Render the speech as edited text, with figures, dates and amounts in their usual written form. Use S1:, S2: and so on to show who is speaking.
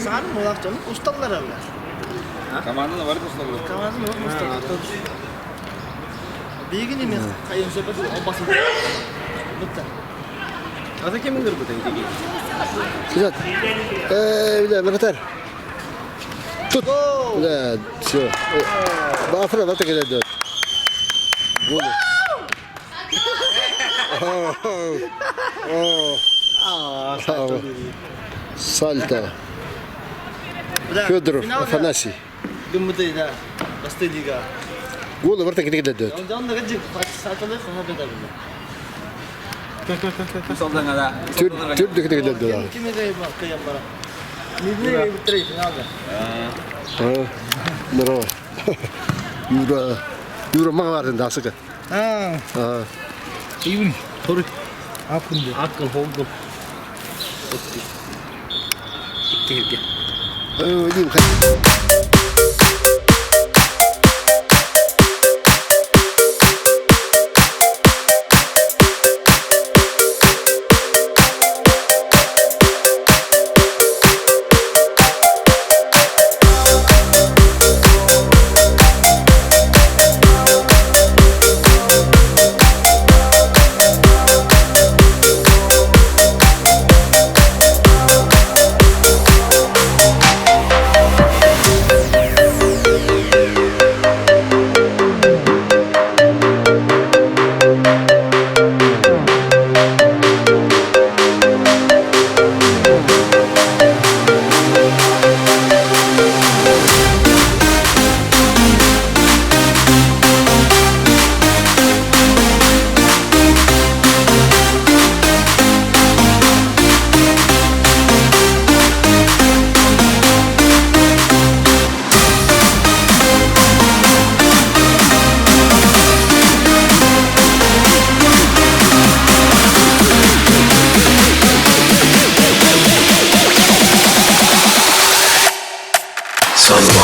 S1: Sana mı olak canım? Ustalar abi.
S2: Команданы бар достар.
S1: Kamazın yok mu ustalar? Bilgin mi? Kayın sepeti o basın. Bitti.
S2: Asa kimin grubu tenge?
S3: Güzel. Bir bakar. Tut. Да, все. Бафра, вот так идет. Гол. Сальто. Фёдоров, Афанасия.
S1: Gümrüt'ü de. Bastı liga.
S3: Gol var tak идет.
S1: Ondan da gıcık. Saçmalık sana bedel.
S2: Усть-Алдан ada.
S3: Тюрк так идет.
S1: Kime de kıyam bana. Midne bitireyim finalde.
S3: Здорово. Юра мага бардың дасыға.
S1: İyi. Soru. Akıl oldu. Gel.
S3: Деймін қай.
S4: Son